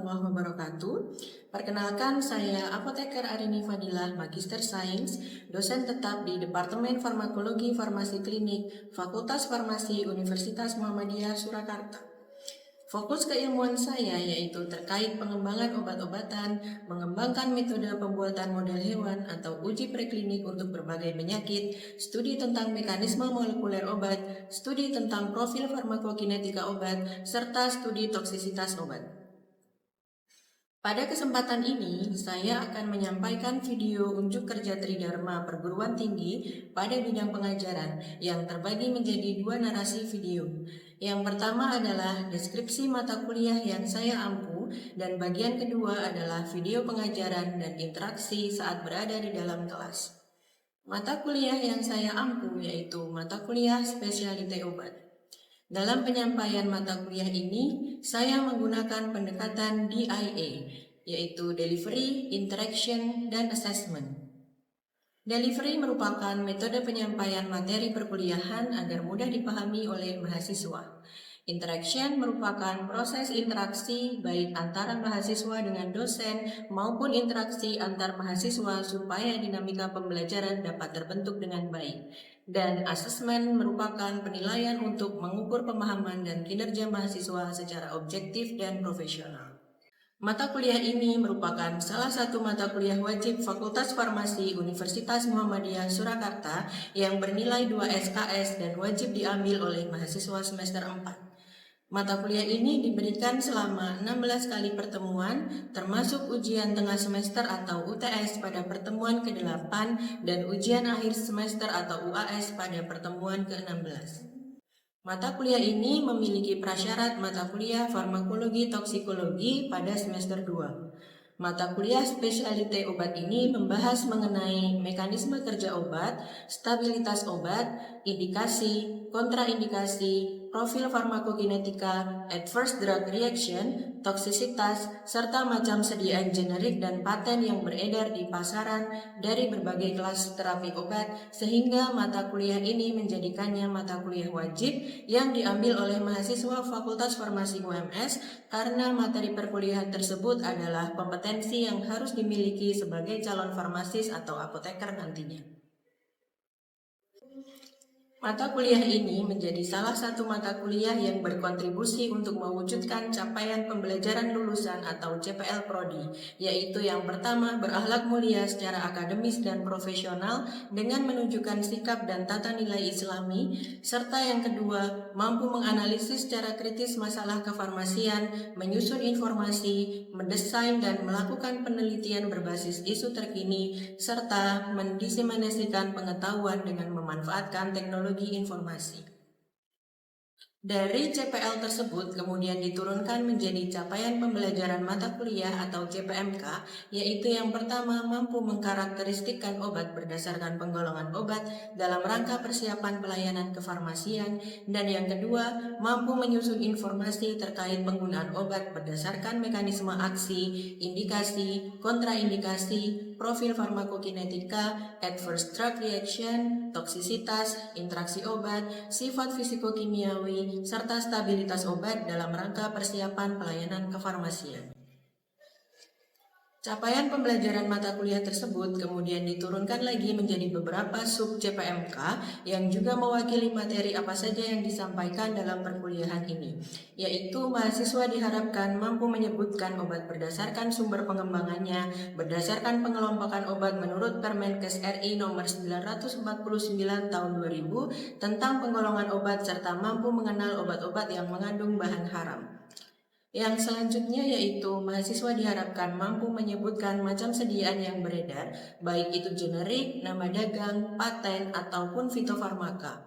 warahmatullahi wabarakatuh. Perkenalkan, saya Apoteker Arini Fadilah, Magister Sains, dosen tetap di Departemen Farmakologi Farmasi Klinik, Fakultas Farmasi Universitas Muhammadiyah Surakarta. Fokus keilmuan saya yaitu terkait pengembangan obat-obatan, mengembangkan metode pembuatan model hewan atau uji preklinik untuk berbagai penyakit, studi tentang mekanisme molekuler obat, studi tentang profil farmakokinetika obat, serta studi toksisitas obat. Pada kesempatan ini, saya akan menyampaikan video unjuk kerja Tridharma Perguruan Tinggi pada bidang pengajaran yang terbagi menjadi dua narasi video. Yang pertama adalah deskripsi mata kuliah yang saya ampu, dan bagian kedua adalah video pengajaran dan interaksi saat berada di dalam kelas. Mata kuliah yang saya ampu yaitu mata kuliah spesialite obat. Dalam penyampaian mata kuliah ini, saya menggunakan pendekatan DIA, yaitu Delivery, Interaction, dan Assessment. Delivery merupakan metode penyampaian materi perkuliahan agar mudah dipahami oleh mahasiswa. Interaction merupakan proses interaksi baik antara mahasiswa dengan dosen maupun interaksi antar mahasiswa supaya dinamika pembelajaran dapat terbentuk dengan baik. Dan assessment merupakan penilaian untuk mengukur pemahaman dan kinerja mahasiswa secara objektif dan profesional. Mata kuliah ini merupakan salah satu mata kuliah wajib Fakultas Farmasi Universitas Muhammadiyah Surakarta yang bernilai 2 SKS dan wajib diambil oleh mahasiswa semester 4. Mata kuliah ini diberikan selama 16 kali pertemuan, termasuk ujian tengah semester atau UTS pada pertemuan ke-8 dan ujian akhir semester atau UAS pada pertemuan ke-16. Mata kuliah ini memiliki prasyarat mata kuliah farmakologi toksikologi pada semester 2. Mata kuliah spesialite obat ini membahas mengenai mekanisme kerja obat, stabilitas obat, indikasi, kontraindikasi, profil farmakokinetika, adverse drug reaction, toksisitas, serta macam sediaan generik dan paten yang beredar di pasaran dari berbagai kelas terapi obat, sehingga mata kuliah ini menjadikannya mata kuliah wajib yang diambil oleh mahasiswa Fakultas Farmasi UMS karena materi perkuliahan tersebut adalah kompetensi yang harus dimiliki sebagai calon farmasis atau apoteker nantinya. Mata kuliah ini menjadi salah satu mata kuliah yang berkontribusi untuk mewujudkan capaian pembelajaran lulusan atau CPL Prodi, yaitu yang pertama berakhlak mulia secara akademis dan profesional dengan menunjukkan sikap dan tata nilai Islami, serta yang kedua mampu menganalisis secara kritis masalah kefarmasian, menyusun informasi, mendesain dan melakukan penelitian berbasis isu terkini, serta mendiseminasikan pengetahuan dengan memanfaatkan teknologi informasi. Dari CPL tersebut kemudian diturunkan menjadi capaian pembelajaran mata kuliah atau CPMK, yaitu yang pertama mampu mengkarakteristikkan obat berdasarkan penggolongan obat dalam rangka persiapan pelayanan kefarmasian, dan yang kedua mampu menyusun informasi terkait penggunaan obat berdasarkan mekanisme aksi, indikasi, kontraindikasi, profil farmakokinetika, adverse drug reaction, toksisitas, interaksi obat, sifat fisikokimiawi, serta stabilitas obat dalam rangka persiapan pelayanan kefarmasian. Capaian pembelajaran mata kuliah tersebut kemudian diturunkan lagi menjadi beberapa sub CPMK yang juga mewakili materi apa saja yang disampaikan dalam perkuliahan ini, yaitu mahasiswa diharapkan mampu menyebutkan obat berdasarkan sumber pengembangannya, berdasarkan pengelompokan obat menurut Permenkes RI nomor 949 tahun 2000 tentang penggolongan obat, serta mampu mengenal obat-obat yang mengandung bahan haram. Yang selanjutnya yaitu mahasiswa diharapkan mampu menyebutkan macam sediaan yang beredar, baik itu generik, nama dagang, paten, ataupun fitofarmaka.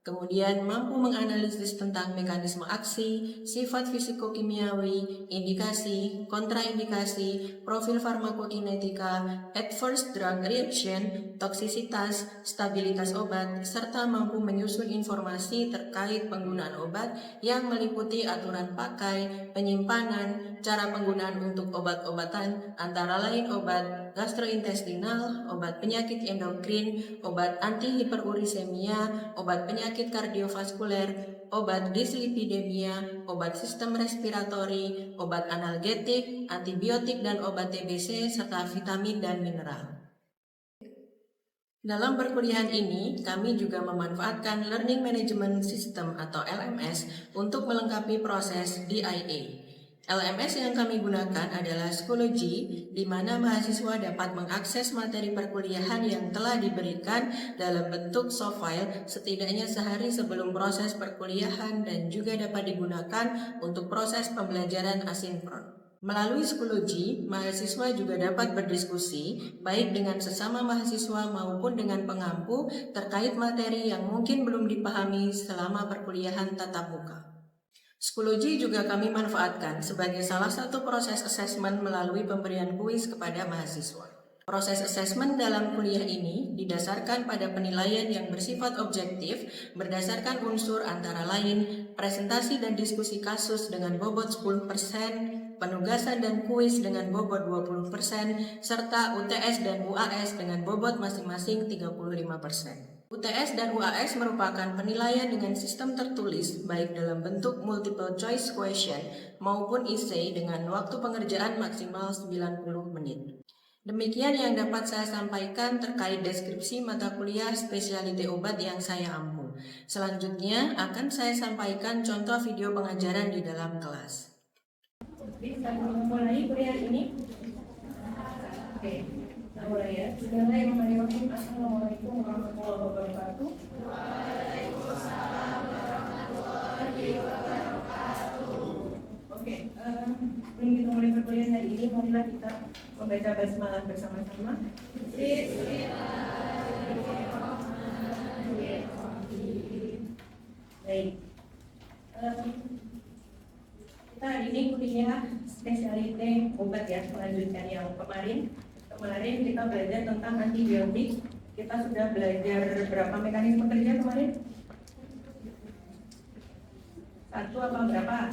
Kemudian mampu menganalisis tentang mekanisme aksi, sifat fisikokimiawi, indikasi, kontraindikasi, profil farmakokinetika, adverse drug reaction, toksisitas, stabilitas obat, serta mampu menyusun informasi terkait penggunaan obat yang meliputi aturan pakai, penyimpanan, cara penggunaan untuk obat-obatan, antara lain obat gastrointestinal, obat penyakit endokrin, obat anti hiperurisemia, obat penyakit penyakit kardiovaskuler, obat dislipidemia, obat sistem respiratori, obat analgetik, antibiotik dan obat TBC, serta vitamin dan mineral. Dalam perkuliahan ini, kami juga memanfaatkan Learning Management System atau LMS untuk melengkapi proses DIA. LMS yang kami gunakan adalah Schoology, di mana mahasiswa dapat mengakses materi perkuliahan yang telah diberikan dalam bentuk soft file setidaknya sehari sebelum proses perkuliahan dan juga dapat digunakan untuk proses pembelajaran asinkron. Melalui Schoology, mahasiswa juga dapat berdiskusi baik dengan sesama mahasiswa maupun dengan pengampu terkait materi yang mungkin belum dipahami selama perkuliahan tatap muka. Schoology juga kami manfaatkan sebagai salah satu proses asesmen melalui pemberian kuis kepada mahasiswa. Proses asesmen dalam kuliah ini didasarkan pada penilaian yang bersifat objektif berdasarkan unsur antara lain presentasi dan diskusi kasus dengan bobot 10%, penugasan dan kuis dengan bobot 20%, serta UTS dan UAS dengan bobot masing-masing 35%. UTS dan UAS merupakan penilaian dengan sistem tertulis baik dalam bentuk multiple choice question maupun essay dengan waktu pengerjaan maksimal 90 menit. Demikian yang dapat saya sampaikan terkait deskripsi mata kuliah spesialiti obat yang saya ampu. Selanjutnya akan saya sampaikan contoh video pengajaran di dalam kelas. Bisa mulai kuliah ini? Oke. Mulai ya. Bismillahirrahmanirrahim. Assalamualaikum warahmatullahi wabarakatuh. Waalaikumsalam warahmatullahi wabarakatuh. Oke, sebelum kita mulai perkuliahan hari ini, marilah kita membaca basmalah bersama-sama. Bismillahirrahmanirrahim. Baik. Kita hari ini kuliah spesialite obat ya, melanjutkan yang kemarin. Kemarin kita belajar tentang antibiotik. Kita sudah belajar berapa mekanisme kerja kemarin? Satu apa berapa?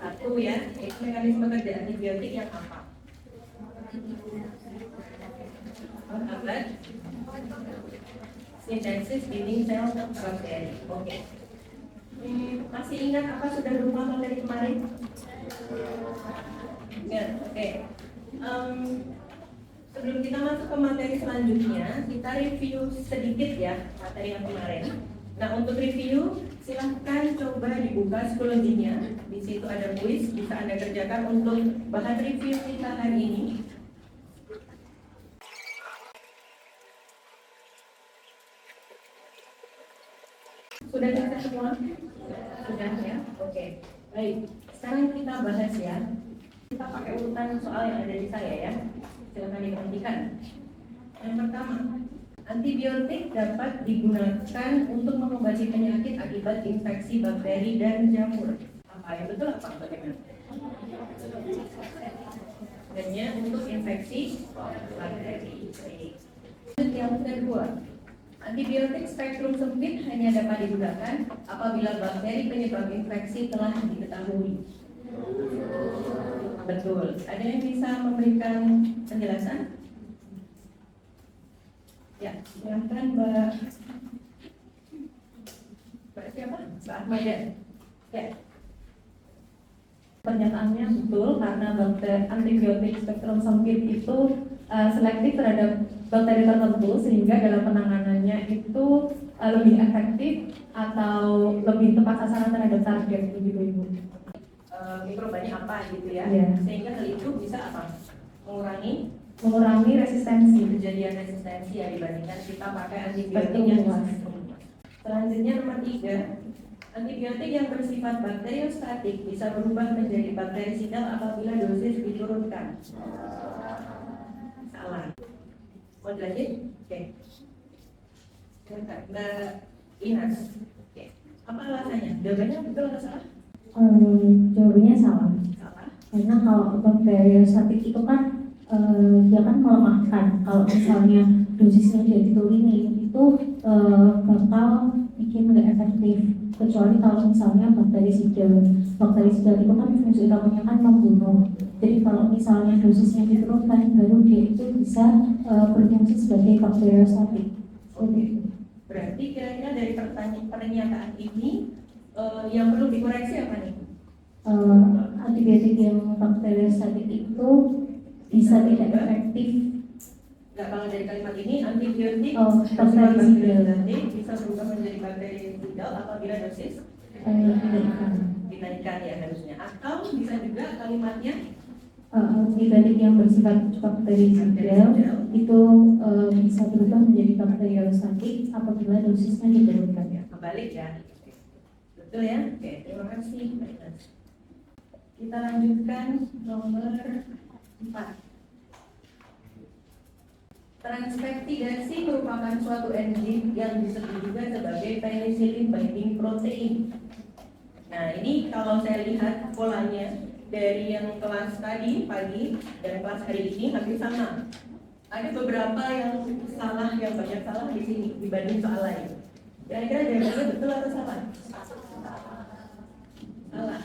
Satu ya. Itu mekanisme kerja antibiotik yang apa? Abad sintesis dinding sel bakteri. Oke. Masih ingat apa sudah lupa materi kemarin? Ingat. Oke. Sebelum kita masuk ke materi selanjutnya, kita review sedikit ya materi yang kemarin. Nah, untuk review, silahkan coba dibuka Schoology-nya. Di situ ada kuis, bisa Anda kerjakan untuk bahan review kita hari ini. Sudah selesai semua? Sudah ya? Oke. Baik, sekarang kita bahas ya. Kita pakai urutan soal yang ada di saya ya. Silakan diperhatikan. Yang pertama, antibiotik dapat digunakan untuk mengobati penyakit akibat infeksi bakteri dan jamur. Apa yang betul apa bagaimana? Sebenarnya untuk infeksi bakteri. Yang kedua, antibiotik spektrum sempit hanya dapat digunakan apabila bakteri penyebab infeksi telah diketahui. Betul. Ada yang bisa memberikan penjelasan? Ya, silakan Mbak siapa? Mbak Ahmada. Ya. Pernyataannya betul karena antibiotik spektrum sempit itu selektif terhadap bakteri tertentu sehingga dalam penanganannya itu lebih efektif atau lebih tepat sasaran terhadap target begitu Ibu. Mikrobanya apa gitu ya? Sehingga hal itu bisa apa? Mengurangi resistensi, kejadian resistensi ya dibandingkan kita pakai antibiotik yang selanjutnya nomor 3, antibiotik yang bersifat bakteriostatik bisa berubah menjadi bakterisidal apabila dosis diturunkan. Salah. Mau jelasin? Oke. Mbak Inas. Oke. Apa alasannya? Jawabannya betul atau salah? Jawabannya salah. Salah. Karena kalau bakteriostatik itu kan dia kan melemahkan. Kalau misalnya dosisnya dia diturunin itu bakal bikin nggak efektif. Kecuali kalau misalnya bakterisidal itu kan fungsi utamanya kan membunuh. Jadi kalau misalnya dosisnya diturunkan, baru dia itu bisa berfungsi sebagai bakteriostatik. Seperti itu. Berarti kira-kira dari pernyataan ini yang perlu dikoreksi apa nih? Antibiotik yang bakteriostatik itu bisa tidak efektif. Nggak, kalau dari kalimat ini antibiotik Bakterisidal bisa berubah menjadi bakterisidal apabila dosis dinaikkan ya harusnya. Atau bisa juga kalimatnya antibiotik yang bersifat bakterisidal itu bisa berubah menjadi bakteriostatik apabila dosisnya diturunkan. ya kebalik ya. Betul ya? Oke, terima kasih. Kita lanjutkan nomor 4. Transpeptidasi merupakan suatu enzim yang disebut juga sebagai penicillin binding protein. Nah, ini kalau saya lihat polanya dari yang kelas tadi pagi dan kelas hari ini hampir sama. Ada beberapa yang salah, yang banyak salah di sini dibanding soal lain. Kira-kira jawabannya betul atau salah? Salah.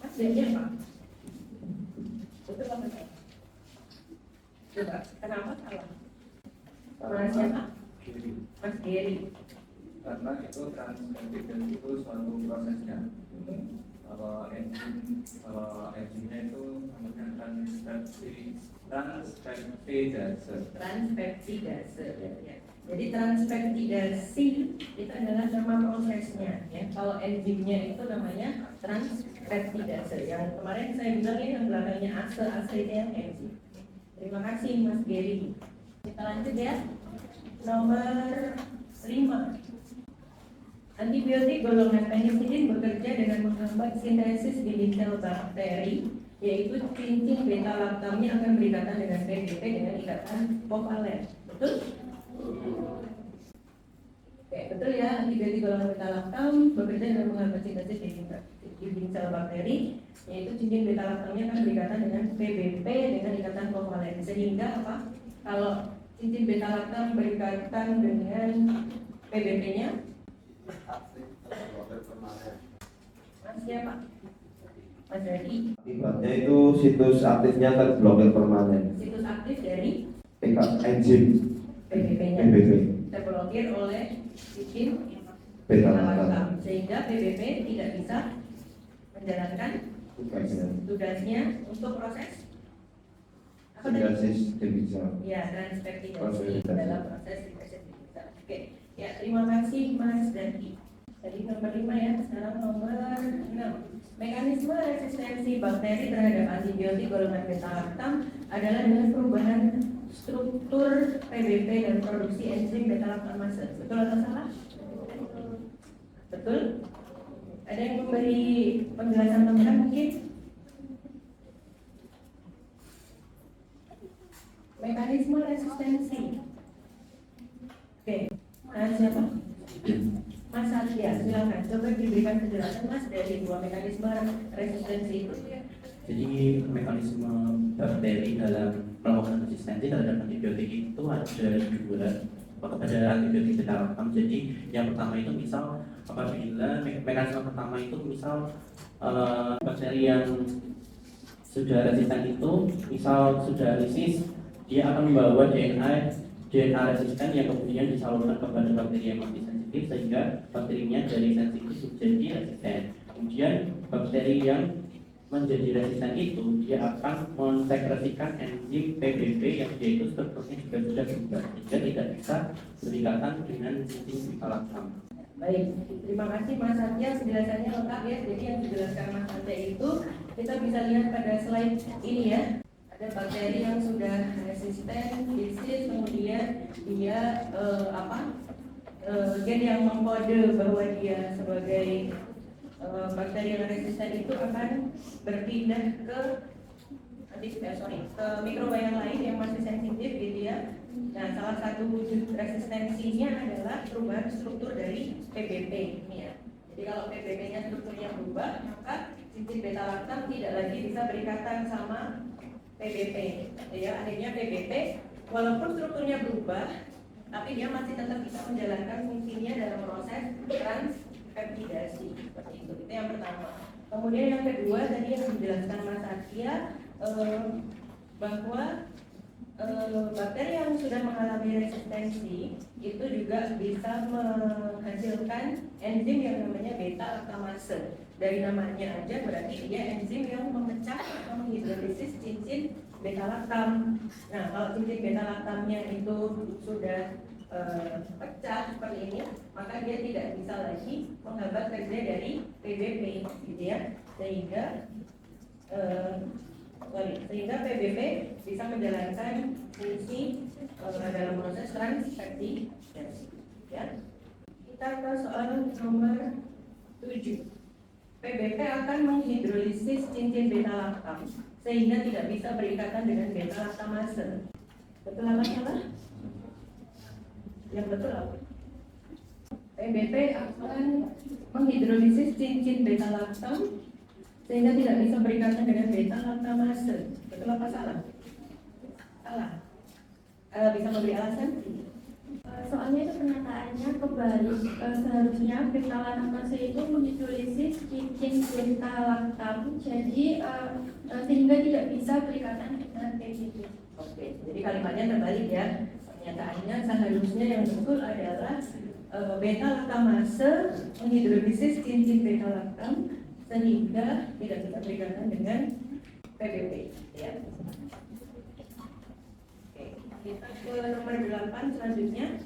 Mas jawabnya apa? Betul apa salah? Coba, kenapa salah? Mas siapa? Mas Geri. Karena itu transpeptidase itu suatu prosesnya. Kalau enzimnya itu namanya Transpeptidase. Ya. Jadi transpeptidasi itu adalah nama prosesnya. Ya. Kalau enzimnya itu namanya transpeptidase. Yang kemarin saya bilang ya, yang belakangnya ase itu yang enzim. Terima kasih Mas Geri. Kita lanjut ya. Nomor 5. Antibiotik golongan penicillin bekerja dengan menghambat sintesis dinding sel bakteri, yaitu cincin beta laktamnya akan berikatan dengan PBP dengan ikatan kovalen. Betul? Oke, betul ya. Antibiotik golongan beta laktam bekerja dengan menghambat sintesis dinding sel bakteri, yaitu cincin beta laktamnya akan berikatan dengan PBP dengan ikatan kovalen. Sehingga apa? Kalau cincin beta laktam berikatan dengan PBP-nya, Mas siapa? Mas Radi. Akibatnya itu situs aktifnya terblokir permanen. Situs aktif dari Enzim PBP-nya PBB terblokir oleh cincin beta beta laktam laktam, sehingga PBP tidak bisa menjalankan tugasnya untuk proses apa tadi? sintesis dinding sel. Ya, transpeptidasi dalam proses sintesis dinding sel. Oke, ya terima kasih Mas Dandi. Tadi nomor 5 ya, sekarang nomor 6. Mekanisme resistensi bakteri terhadap antibiotik golongan beta laktam adalah dengan perubahan struktur PBB dan produksi enzim beta laktamase. Betul atau salah? Betul? Ada yang memberi penjelasan tambahan mungkin? Mekanisme resistensi. Oke, nah siapa? Mas Satya, silakan. Coba diberikan penjelasan Mas dari dua mekanisme resistensi itu. Jadi mekanisme bakteri dalam melakukan resistensi terhadap antibiotik itu ada dua. Ada antibiotik beta laktam. Jadi yang pertama itu misal apabila mekanisme pertama itu misal bakteri yang sudah resisten itu misal sudah lisis, dia akan membawa DNA resisten yang kemudian disalurkan kepada bakteri yang masih sensitif sehingga bakterinya dari sensitif menjadi resisten. Kemudian bakteri yang menjadi resisten itu dia akan mensekresikan enzim PBB yang dia itu strukturnya juga sudah berubah sehingga tidak bisa berikatan dengan cincin beta laktam. Baik, terima kasih Mas Satya, penjelasannya lengkap ya. Jadi yang dijelaskan Mas Satya itu kita bisa lihat pada slide ini ya. Ada bakteri yang sudah resisten, disease, kemudian dia gen yang mengkode bahwa dia sebagai bakteri yang resisten itu akan berpindah ke mikroba yang lain yang masih sensitif gitu ya. Nah, salah satu wujud resistensinya adalah perubahan struktur dari PBB ini ya. Jadi kalau PBB-nya strukturnya berubah, maka cincin beta laktam tidak lagi bisa berikatan sama PBB. Ya, akhirnya PBB walaupun strukturnya berubah, tapi dia masih tetap bisa menjalankan fungsinya dalam proses transpeptidasi. Seperti itu yang pertama. Kemudian yang kedua tadi yang dijelaskan Mas Satya bahwa bakteri yang sudah mengalami resistensi itu juga bisa menghasilkan enzim yang namanya beta laktamase. Dari namanya aja berarti dia enzim yang memecah atau menghidrolisis cincin beta laktam. Nah, kalau cincin beta laktamnya itu sudah pecah seperti ini, maka dia tidak bisa lagi menghambat kerja dari PBP, gitu ya. Sehingga PBP bisa menjalankan fungsi dalam proses transkripsi. Ya. Kita ke soal nomor 7. PBP akan menghidrolisis cincin beta laktam sehingga tidak bisa berikatan dengan beta laktamase. Betul apa salah? Yang betul apa? PBP akan menghidrolisis cincin beta laktam sehingga tidak bisa berikatan dengan beta laktamase. Betul apa salah? Salah. Bisa memberi alasan? Soalnya itu pernyataannya kebalik. Seharusnya beta laktamase itu menghidrolisis cincin beta laktam, jadi sehingga tidak bisa berikatan dengan PBB. Oke, jadi kalimatnya terbalik ya. Pernyataannya seharusnya yang betul adalah beta laktamase menghidrolisis cincin beta laktam sehingga tidak bisa berikatan dengan PBB. Ya. Oke, kita ke nomor 8 selanjutnya.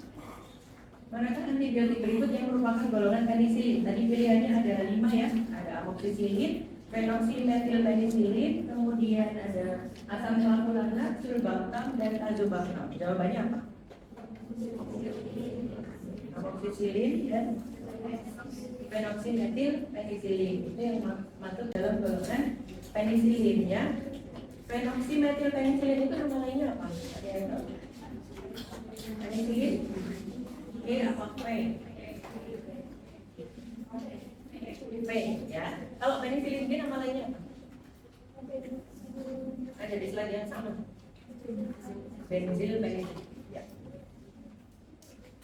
Manakah antibiotik berikut yang merupakan golongan penisilin? Tadi pilihannya ada 5 ya. Ada amoxicillin, phenoxymethyl-penicillin, kemudian ada asam melakulanat, sulbactam, dan tazobactam. Jawabannya apa? Amoxicillin dan phenoxymethyl-penicillin. Itu yang masuk dalam golongan penisilin ya. Phenoxymethyl-penicillin itu nama lainnya apa? Ada yang tahu? Penicillin? Apa? P ya. Kalau penicillin B nama lainnya apa? Ada di slide yang sama. Penicillin ya.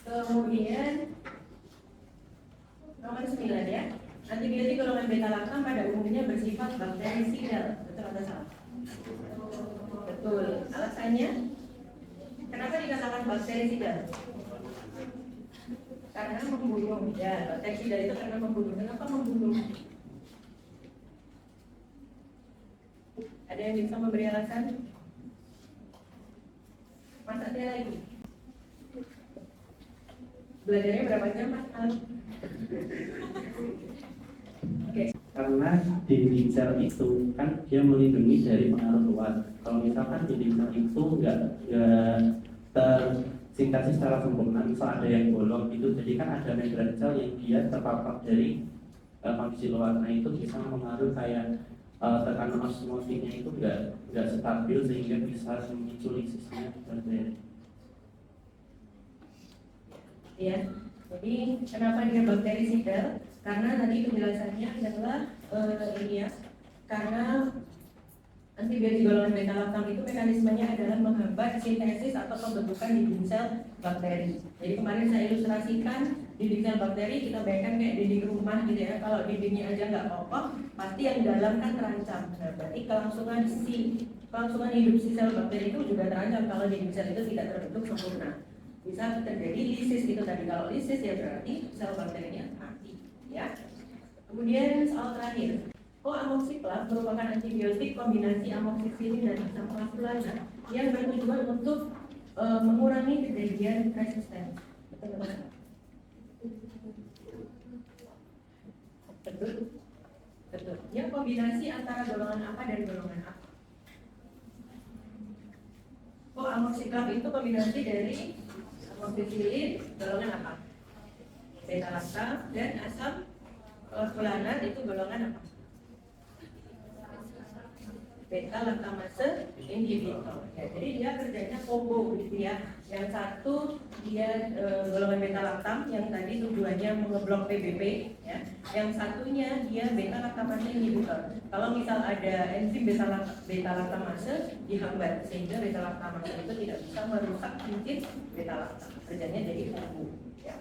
Kemudian nomor 9 ya. Antibiotik golongan beta laktam pada umumnya bersifat bakterisidal. Betul atau salah? Betul. Alasannya? Kenapa dikatakan bakterisidal? Karena membunuh. Ya, bakterisidal itu karena membunuh. Kenapa membunuh? Ada yang bisa memberi alasan? Mas ada lagi? Belajarnya berapa jam, Mas? Oke. Karena dinding sel itu kan dia melindungi dari pengaruh luar. Kalau misalkan dinding sel itu nggak tersintesis secara sempurna, misal ada yang bolong itu, jadi kan ada membran sel yang dia terpapar dari kondisi luar. Nah itu bisa mempengaruhi kayak tekanan osmotiknya itu nggak stabil sehingga bisa memicu lisisnya bakteri. Ya, jadi kenapa dia bakterisidal? Karena tadi penjelasannya adalah ini ya, karena antibiotik golongan beta laktam itu mekanismenya adalah menghambat sintesis atau pembentukan dinding sel bakteri. Jadi kemarin saya ilustrasikan dinding sel bakteri, kita bayangkan kayak dinding rumah gitu ya. Kalau dindingnya aja nggak kokoh, pasti yang dalam kan terancam. Nah, berarti kelangsungan hidup si sel bakteri itu juga terancam kalau dinding sel itu tidak terbentuk sempurna. Bisa terjadi lisis itu tadi. Kalau lisis ya berarti sel bakterinya mati ya. Kemudian soal terakhir, amoxiclav merupakan antibiotik kombinasi amoxicillin dan asam melakulanat yang bertujuan untuk mengurangi kejadian resisten. Betul? Betul. Ya, kombinasi antara golongan apa dan golongan apa? Amoxiclav itu kombinasi dari amoxicillin golongan apa? Beta laktam dan asam melakulanat itu golongan apa? Beta laktamase inhibitor. Ya, jadi dia kerjanya combo gitu ya. Yang satu dia golongan beta laktam yang tadi tujuannya mengeblok PBB ya. Yang satunya dia beta laktamase inhibitor. Kalau misal ada enzim beta laktamase dihambat sehingga beta laktamase itu tidak bisa merusak cincin beta laktam. Kerjanya jadi combo ya.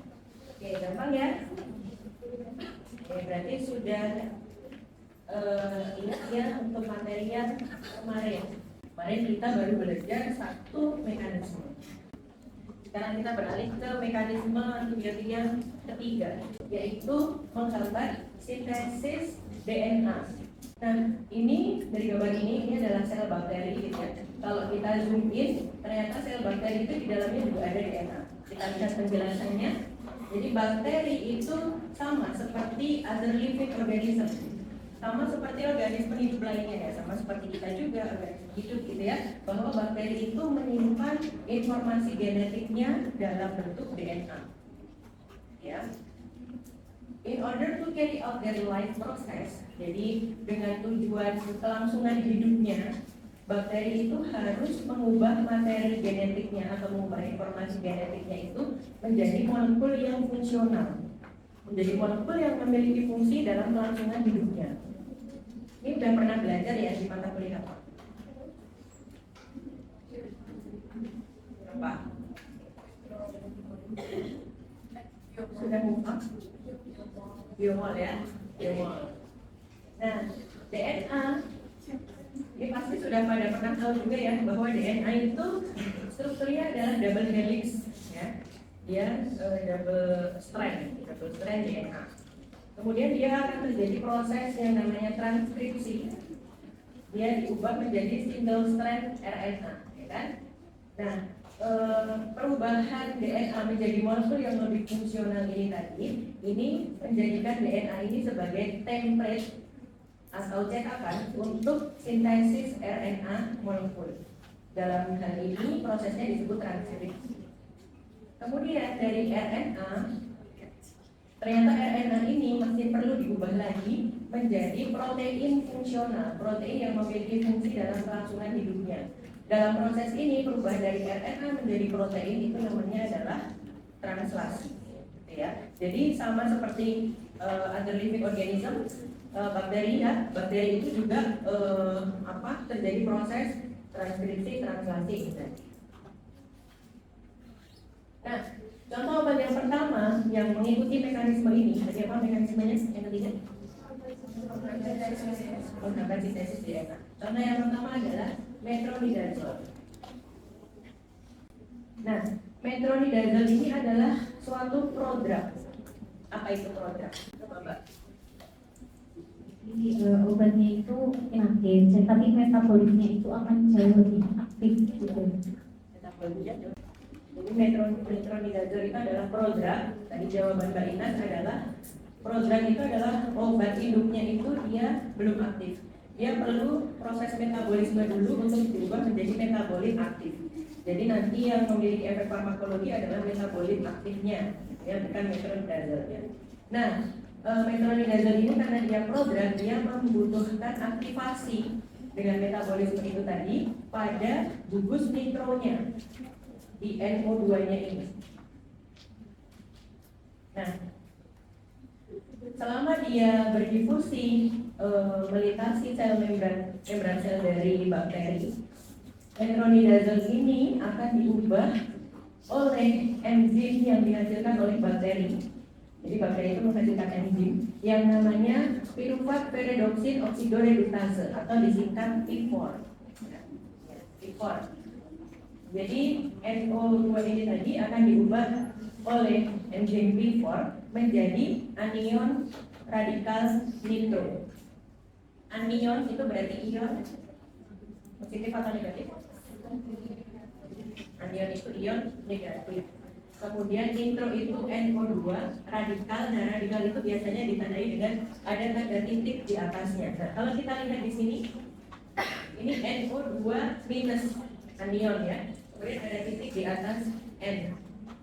Oke, gampang ya. Oke, berarti sudah ingat ya untuk materi yang kemarin. Kemarin kita baru belajar satu mekanisme. Sekarang kita beralih ke mekanisme antibiotik yang ketiga, yaitu menghambat sintesis DNA. Nah, ini dari gambar ini adalah sel bakteri gitu ya. Kalau kita zoom in, ternyata sel bakteri itu di dalamnya juga ada DNA. Kita lihat penjelasannya. Jadi bakteri itu sama seperti other living organism, sama seperti organisme hidup lainnya ya, sama seperti kita juga organisme hidup gitu ya, bahwa bakteri itu menyimpan informasi genetiknya dalam bentuk DNA. Ya. In order to carry out their life process, jadi dengan tujuan kelangsungan hidupnya, bakteri itu harus mengubah materi genetiknya atau mengubah informasi genetiknya itu menjadi molekul yang fungsional, menjadi molekul yang memiliki fungsi dalam kelangsungan hidupnya. Ini udah pernah belajar ya di mata kuliah apa? Berapa? Sudah lupa? Biomol ya, biomol. Nah, DNA ini pasti sudah pada pernah tahu juga ya bahwa DNA itu strukturnya adalah double helix ya, dia double strand DNA. Kemudian dia akan terjadi proses yang namanya transkripsi. Dia diubah menjadi single strand RNA, ya kan? Nah, perubahan DNA menjadi molekul yang lebih fungsional ini tadi, ini menjadikan DNA ini sebagai template atau cetakan untuk sintesis RNA molekul. Dalam hal ini prosesnya disebut transkripsi. Kemudian dari RNA, ternyata RNA ini masih perlu diubah lagi menjadi protein fungsional, protein yang memiliki fungsi dalam kelangsungan hidupnya. Dalam proses ini perubahan dari RNA menjadi protein itu namanya adalah translasi, ya. Jadi sama seperti other living organism, bakteri ya, bakteri itu juga terjadi proses transkripsi, translasi gitu. Nah, contoh obat yang pertama yang mengikuti mekanisme ini, tadi apa mekanismenya? Yang ketiga? Menghambat sintesis DNA. Contoh yang pertama adalah metronidazole. Nah, metronidazole ini adalah suatu prodrug. Apa itu prodrug? Coba Mbak. Jadi obatnya itu inaktif, tapi metaboliknya itu akan jauh lebih aktif gitu. Metaboliknya jauh. Jadi metronidazole itu adalah prodrug. Tadi jawaban Mbak Inas adalah prodrug itu adalah obat induknya itu dia belum aktif. Dia perlu proses metabolisme dulu untuk diubah menjadi metabolit aktif. Jadi nanti yang memiliki efek farmakologi adalah metabolit aktifnya, ya, bukan metronidazole. Nah, metronidazole ini karena dia prodrug, dia membutuhkan aktivasi dengan metabolisme itu tadi pada gugus nitronya di NO2-nya ini. Nah, selama dia berdifusi melintasi sel membran sel dari bakteri, metronidazole ini akan diubah oleh enzim yang dihasilkan oleh bakteri. Jadi bakteri itu menghasilkan enzim yang namanya piruvat peridoksin oksidoredutase atau disingkat P4. P4. Jadi NO2 ini tadi akan diubah oleh enzim P4 menjadi anion radikal nitro. Anion itu berarti ion positif atau negatif? Anion itu ion negatif. Kemudian nitro itu NO2 radikal. Nah, radikal itu biasanya ditandai dengan ada tanda titik di atasnya. Nah, kalau kita lihat di sini, ini NO2 minus anion ya. Kemudian ada titik di atas N.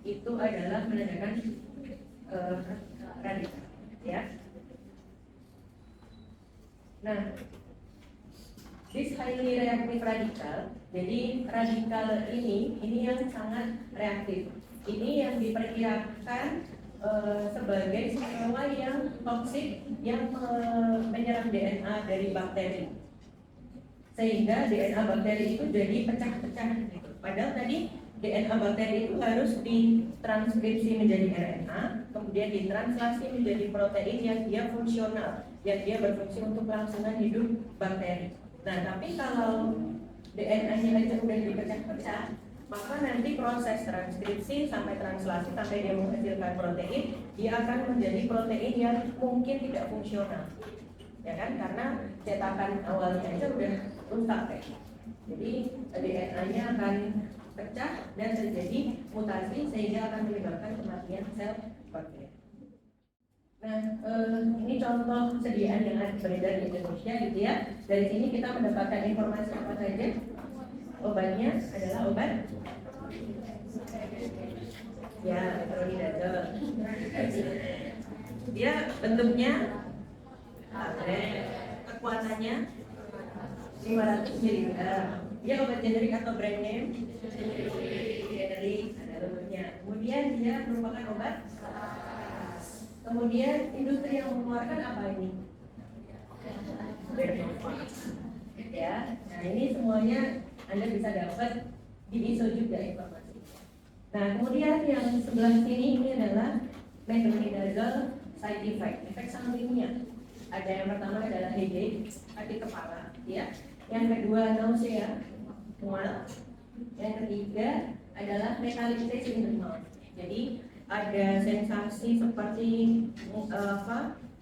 Itu adalah menandakan radikal ya. Nah, this highly reactive radical. Jadi radikal ini yang sangat reaktif. Ini yang diperkirakan sebagai senyawa yang toksik yang menyerang DNA dari bakteri. Sehingga DNA bakteri itu jadi pecah-pecah gitu. Padahal tadi DNA bakteri itu harus ditranskripsi menjadi RNA, kemudian ditranslasi menjadi protein yang dia fungsional, yang dia berfungsi untuk kelangsungan hidup bakteri. Nah, tapi kalau DNA-nya aja udah dipecah-pecah, maka nanti proses transkripsi sampai translasi sampai dia menghasilkan protein, dia akan menjadi protein yang mungkin tidak fungsional, ya kan? Karena cetakan awalnya aja udah rusak ya. Jadi DNA-nya akan pecah dan terjadi mutasi sehingga akan menyebabkan kematian sel bakteri. Nah, ini contoh sediaan yang ada beredar di Indonesia gitu ya. Dari sini kita mendapatkan informasi apa saja. Obatnya adalah obat ya metronidazol. Dia bentuknya tablet, kekuatannya 500 ml. Dia obat generik atau brand name? Generik, ada logonya. Kemudian dia merupakan obat. Kemudian industri yang mengeluarkan apa ini? Ya, nah ini semuanya Anda bisa dapat di ISO juga informasi. Nah, kemudian yang sebelah sini ini adalah metronidazole side effect, efek sampingnya. Ada yang pertama adalah headache, sakit kepala, ya. Yang kedua nausea, mual. Yang ketiga adalah metallic taste in the mouth. Jadi ada sensasi seperti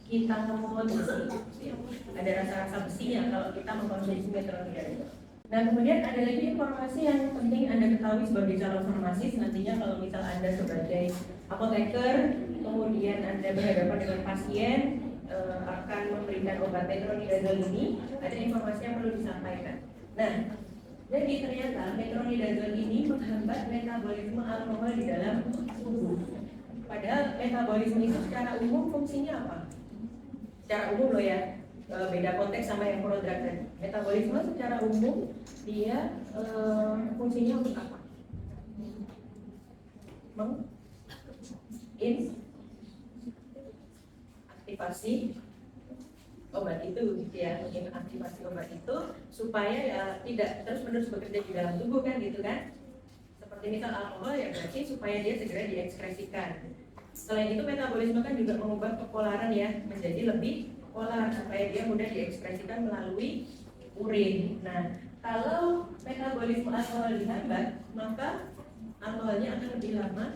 kita ngemut besi, ada rasa-rasa besinya kalau kita mengkonsumsi metronidazole. Nah, kemudian ada lagi informasi yang penting Anda ketahui sebagai calon farmasis nantinya kalau misal Anda sebagai apoteker, kemudian Anda berhadapan dengan pasien akan memberikan obat metronidazole ini, ada informasi yang perlu disampaikan. Nah, jadi ternyata metronidazole ini menghambat metabolisme alkohol di dalam tubuh. Padahal metabolisme itu secara umum fungsinya apa? Secara umum loh ya, beda konteks sama yang prodrug tadi. Metabolisme secara umum dia fungsinya untuk apa? Aktivasi obat itu, gitu ya, aktivasi obat itu supaya ya tidak terus-menerus bekerja di dalam tubuh kan, gitu kan? Seperti misal alkohol ya berarti supaya dia segera diekskresikan. Selain itu metabolisme kan juga mengubah kepolaran ya menjadi lebih polar supaya dia mudah diekspresikan melalui urin. Nah, kalau metabolisme alkohol dihambat, maka alkoholnya akan lebih lama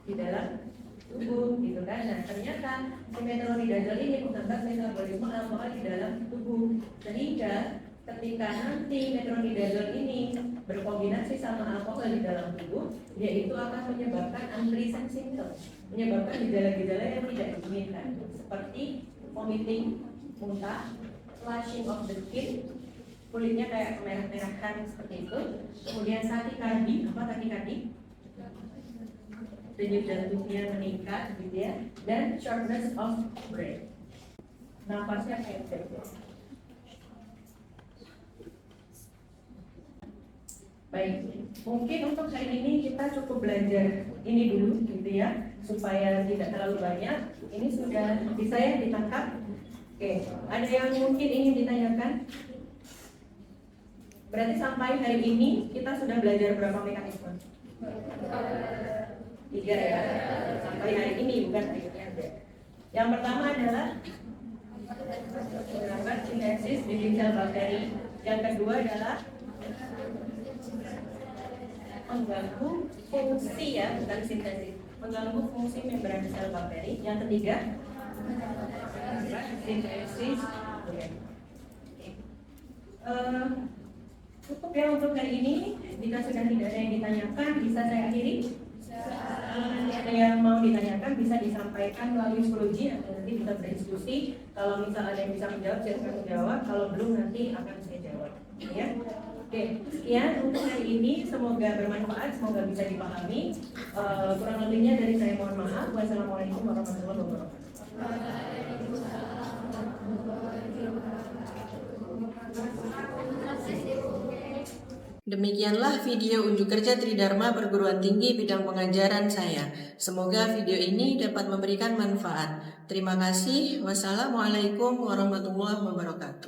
di dalam tubuh, gitu kan? Nah, ternyata si metronidazole ini menghambat metabolisme alkohol di dalam tubuh, sehingga ketika nanti metronidazole ini berkombinasi sama alkohol di dalam tubuh, yaitu akan menyebabkan unpleasant symptoms, menyebabkan gejala-gejala yang tidak diinginkan, seperti vomiting, muntah, flushing of the skin, kulitnya kayak kemerah-merahan seperti itu, kemudian takikardi, apa takikardi? Denyut jantungnya meningkat, gitu ya, dan shortness of breath, nafasnya kayak gitu. Baik, mungkin untuk hari ini kita cukup belajar ini dulu gitu ya, supaya tidak terlalu banyak. Ini sudah bisa ya ditangkap? Oke, ada yang mungkin ingin ditanyakan? Berarti sampai hari ini kita sudah belajar berapa mekanisme? 3 ya, sampai hari ini bukan akhirnya. Yang pertama adalah menghambat sintesis dinding sel bakteri. Yang kedua adalah mengganggu fungsi ya, bukan sintesis, mengganggu fungsi membran sel bakteri. Yang ketiga, sintesis. Cukup ya untuk hari ini. Jika sudah tidak ada yang ditanyakan, bisa saya akhiri. Kalau nanti ada yang mau ditanyakan, bisa disampaikan melalui 10G atau nanti bisa berdiskusi. Kalau misal ada yang bisa menjawab, silakan menjawab. Kalau belum, nanti akan saya jawab. Ya. Oke, sekian untuk hari ini. Semoga bermanfaat, semoga bisa dipahami. Kurang lebihnya dari saya mohon maaf. Wassalamualaikum warahmatullahi wabarakatuh. Demikianlah video unjuk kerja Tridharma Perguruan Tinggi bidang pengajaran saya. Semoga video ini dapat memberikan manfaat. Terima kasih. Wassalamualaikum warahmatullahi wabarakatuh.